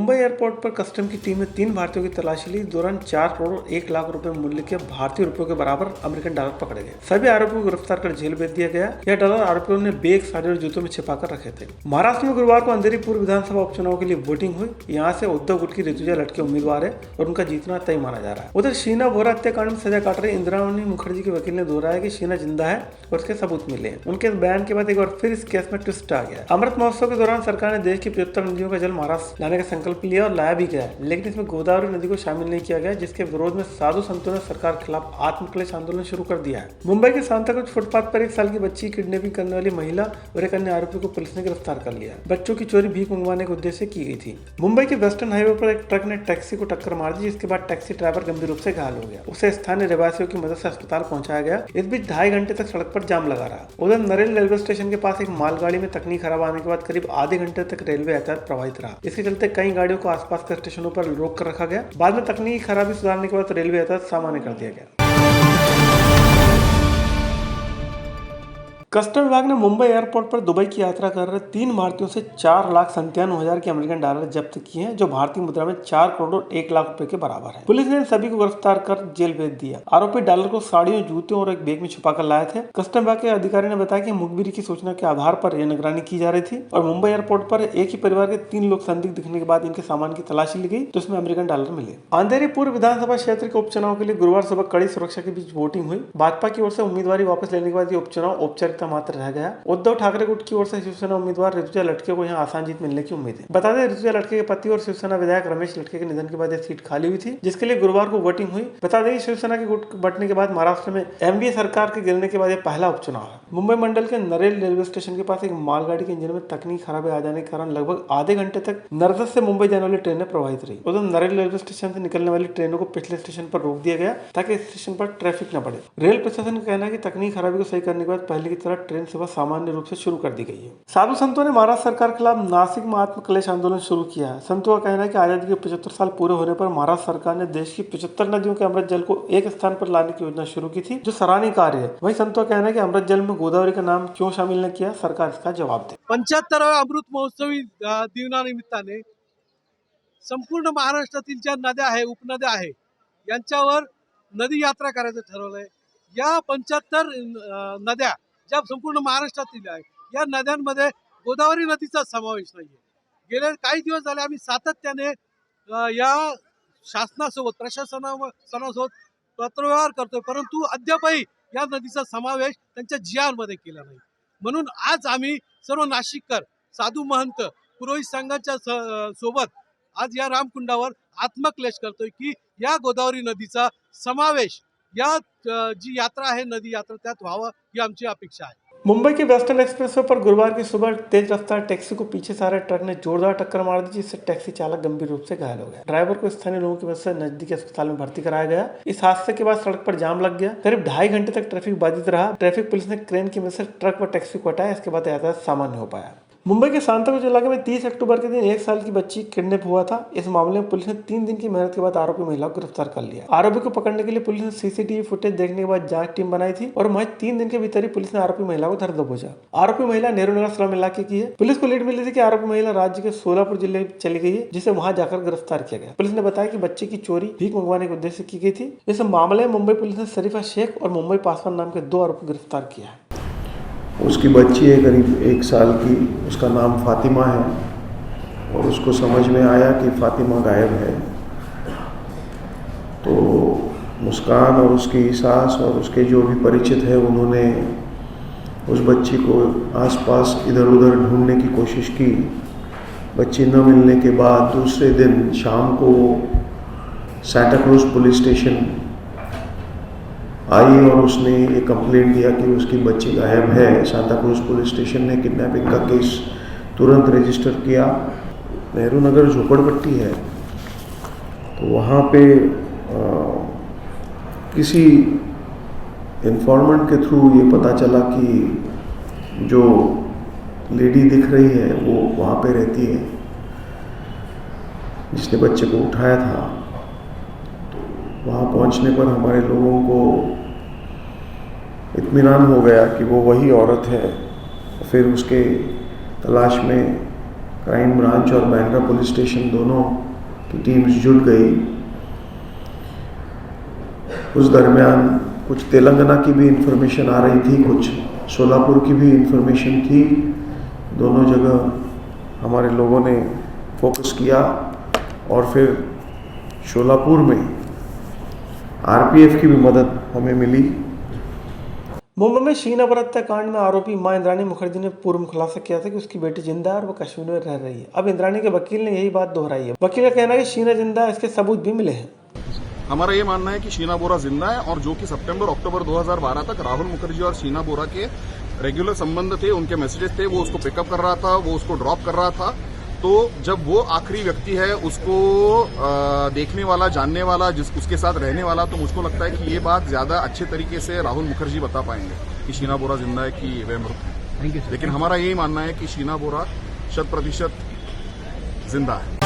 Mumbai airport पर custom की team ने 3 भारतीयों की तलाशी ली। इस दौरान 4 करोड़ 1 लाख रुपए मूल्य के भारतीय रुपयों के बराबर अमेरिकन डॉलर पकड़े गए। सभी आरोपियों को गिरफ्तार कर जेल भेज दिया गया। यह डॉलर आरोपियों ने बैग, साड़ी और जूतों में छिपाकर रखे थे। महाराष्ट्र में गुरुवार को अंधेरी पूर्व विधानसभा उपचुनाव के लिए वोटिंग हुई। यहाँ से उद्धव गुट की ऋतुजा लटके उम्मीदवार है और उनका जीतना तय माना जा रहा है। उधर शीना बोरा हत्याकांड में सजा काट रही इंदिरावनी मुखर्जी के वकील ने दोहराया कि शीना जिंदा है और उसके सबूत मिले हैं। उनके बयान के बाद एक बार फिर इस केस में ट्विस्ट आ गया। अमृत महोत्सव के दौरान सरकार ने देश की 75 नदियों का जल महाराष्ट्र लाने का संकल्प लिया और लाया भी गया, लेकिन इसमें गोदावरी नदी को शामिल नहीं किया गया, जिसके विरोध में साधु संतों ने सरकार के खिलाफ आत्मक्लेश आंदोलन शुरू कर दिया है। मुंबई के सांताक्रूज फुटपाथ पर 1 साल की बच्ची की किडनैपिंग करने वाली महिला और एक अन्य आरोपी को पुलिस ने गिरफ्तार कर लिया। बच्चों की चोरी भीख मंगवाने के उद्देश्य से की गई थी। मुंबई के वेस्टर्न हाईवे पर एक ट्रक ने टैक्सी को टक्कर मार दी, जिसके बाद टैक्सी ड्राइवर गंभीर रूप से घायल हो गया। उसे स्थानीय रहवासियों की मदद से अस्पताल पहुंचाया गया। इस बीच 2.5 घंटे तक सड़क पर जाम लगा रहा। उधर नरेल रेलवे स्टेशन के पास एक मालगाड़ी में तकनीक खराब आने के बाद करीब आधे घंटे तक रेलवे यातायात प्रभावित रहा। इसके चलते कई गाड़ियों को आसपास के स्टेशनों पर रोक कर रखा गया। बाद में तकनीकी खराबी सुधारने के बाद रेलवे यातायात सामान्य कर दिया गया। कस्टम विभाग ने मुंबई एयरपोर्ट पर दुबई की यात्रा कर रहे 3 भारतीयों से 4,97,000 के अमेरिकन डॉलर जब्त किए हैं, जो भारतीय मुद्रा में 4 करोड़ 1 लाख रुपए के बराबर है। पुलिस ने इन सभी को गिरफ्तार कर जेल भेज दिया। आरोपी डॉलर को साड़ियों, जूतों और एक बैग में छुपाकर लाए थे। कस्टम विभाग के अधिकारी ने बताया कि मुखबिरी की सूचना के आधार पर यह निगरानी की जा रही थी और मुंबई एयरपोर्ट पर एक ही परिवार के 3 लोग संदिग्ध दिखने के बाद इनके सामान की तलाशी ली गई, जिसमें अमेरिकन डॉलर मिले। अंधेरी पूर्व विधानसभा क्षेत्र के उपचुनाव के लिए गुरुवार सुबह कड़ी सुरक्षा के बीच वोटिंग हुई। भाजपा की ओर से उम्मीदवारी वापस लेने के बाद ये उपचुनाव औपचारिकता मात्र रह गया। उद्धव ठाकरे गुट की ओर से शिवसेना उम्मीदवार ऋतुजा लटके को यहां आसान जीत मिलने की उम्मीद है। बता दें, ऋतुजा लटके के पति और शिवसेना विधायक रमेश लटके के निधन के बाद यह सीट खाली हुई थी, जिसके लिए गुरुवार को वोटिंग हुई। बता दें, शिवसेना के गुट बंटने के बाद महाराष्ट्र में एनडीए सरकार के गिरने के बाद यह पहला उपचुनाव है। मुंबई मंडल के नरेल रेलवे स्टेशन के पास एक मालगाड़ी के इंजन में तकनीक खराबी आ जाने के कारण लगभग आधे घंटे तक नरदत से मुंबई जाने वाली ट्रेनें प्रभावित रही। उधर नरेल रेलवे स्टेशन से निकलने वाली ट्रेनों को पिछले स्टेशन पर रोक दिया गया ताकि स्टेशन पर ट्रैफिक न बढ़े। रेल प्रशासन का कहना है कि तकनीक खराबी को सही करने के बाद पहले की तरह ट्रेन सेवा सामान्य रूप से शुरू कर दी गई है। साधु संतों ने महाराष्ट्र सरकार के खिलाफ नासिक में आत्मक्लेश आंदोलन शुरू किया है। संतों का कहना है कि आजादी के 75 साल पूरे होने पर महाराष्ट्र सरकार ने देश की 75 नदियों के अमृत जल को एक स्थान पर लाने की योजना शुरू की थी, जो सराहनीय कार्य है। वहीं संतों का कहना है कि अमृत जल में गोदावरी का नाम क्यों शामिल न किया, सरकार इसका जवाब दे। 75व्या अमृत महोत्सवी दिनानिमित्ताने संपूर्ण महाराष्ट्रातील ज्या नद्या आहे, उपनद्या आहे, यांच्यावर नदी यात्रा करायचं ठरवलंय। या 75 नद्या ज्या संपूर्ण महाराष्ट्रातील आहे, या नद्यांमध्ये गोदावरी नदीचा समावेश नाहीये। गेले काही दिवस झाले आम्ही सातत्याने या शासनासोबत, प्रशासनासोबत पत्रव्यवहार करतोय, परंतु अद्यापही या नदीचा समावेश त्यांच्या GR मध्ये केला नाही। म्हणून आज आम्ही सर्व नाशिककर, साधू महंत, पुरोहित संघाच्या सोबत आज या रामकुंडावर आत्मक्लेश करतोय की या गोदावरी नदीचा समावेश या जी यात्रा आहे, नदी यात्रा, त्यात व्हावा ही आमची अपेक्षा आहे। मुंबई के वेस्टर्न एक्सप्रेसवे पर गुरुवार की सुबह तेज रफ्तार टैक्सी को पीछे से आ रहे ट्रक ने जोरदार टक्कर मार दी, जिससे टैक्सी चालक गंभीर रूप से घायल हो गया। ड्राइवर को स्थानीय लोगों की मदद से नजदीकी अस्पताल में भर्ती कराया गया। इस हादसे के बाद सड़क पर जाम लग गया। करीब 2.5 घंटे तक ट्रैफिक बाधित रहा। ट्रैफिक पुलिस ने क्रेन की मदद से ट्रक व टैक्सी को हटाया। इसके बाद यातायात सामान्य हो पाया। मुंबई के सांताक्रूज इलाके में 30 अक्टूबर के दिन 1 साल की बच्ची किडनैप हुआ था। इस मामले में पुलिस ने 3 दिन की मेहनत के बाद आरोपी महिला को गिरफ्तार कर लिया। आरोपी को पकड़ने के लिए पुलिस ने सीसीटीवी फुटेज देखने के बाद जांच टीम बनाई थी और महज 3 दिन के भीतर ही पुलिस ने आरोपी महिला को धर दबोचा। आरोपी महिला नेहरू नगर स्लम इलाके की है। पुलिस को लीड मिली थी कि आरोपी महिला राज्य के सोलापुर जिले चली गई है, जिसे वहां जाकर गिरफ्तार किया गया। पुलिस ने बताया कि बच्चे की चोरी भीख मंगवाने के उद्देश्य से की गई थी। इस मामले में मुंबई पुलिस ने शरीफा शेख और मुंबई पासवान नाम के 2 आरोपी को गिरफ्तार किया है। उसकी बच्ची है करीब 1 साल की, उसका नाम फातिमा है और उसको समझ में आया कि फातिमा गायब है, तो मुस्कान और उसकी सास और उसके जो भी परिचित है, उन्होंने उस बच्ची को आसपास इधर उधर ढूंढने की कोशिश की। बच्ची न मिलने के बाद दूसरे दिन शाम को सांताक्रूज पुलिस स्टेशन आई और उसने ये कंप्लेंट दिया कि उसकी बच्ची गायब है। सांताक्रूज पुलिस स्टेशन ने किडनैपिंग का केस तुरंत रजिस्टर किया। नेहरू नगर झोपड़पट्टी है, तो वहाँ पे किसी इन्फॉर्मेंट के थ्रू ये पता चला कि जो लेडी दिख रही है वो वहाँ पे रहती है, जिसने बच्चे को उठाया था। तो वहाँ पहुँचने पर हमारे लोगों को इत्मीनान हो गया कि वो वही औरत है। फिर उसके तलाश में क्राइम ब्रांच और बांद्रा पुलिस स्टेशन दोनों की टीम्स जुट गई। उस दरमियान कुछ तेलंगाना की भी इंफॉर्मेशन आ रही थी, कुछ सोलापुर की भी इंफॉर्मेशन थी। दोनों जगह हमारे लोगों ने फोकस किया और फिर सोलापुर में आरपीएफ की भी मदद हमें मिली। मुंबई में शीना बोरा हत्याकांड में आरोपी मां इंद्राणी मुखर्जी ने पूर्व में खुलासा किया था कि उसकी बेटी जिंदा है और वो कश्मीर में रह रही है। अब इंद्राणी के वकील ने यही बात दोहराई है। वकील का कहना है कि शीना जिंदा है, इसके सबूत भी मिले हैं। हमारा ये मानना है कि शीना बोरा जिंदा है और जो कि सितंबर-अक्टूबर 2012 तक राहुल मुखर्जी और शीना बोरा के रेगुलर संबंध थे, उनके मैसेजेस थे, वो उसको पिकअप कर रहा था, वो उसको ड्रॉप कर रहा था। तो जब वो आखिरी व्यक्ति है, उसको देखने वाला, जानने वाला, उसके साथ रहने वाला, तो मुझको लगता है कि ये बात ज्यादा अच्छे तरीके से राहुल मुखर्जी बता पाएंगे कि शीना बोरा जिंदा है कि वह मृत है। लेकिन हमारा यही मानना है कि शीना बोरा 100% जिंदा है।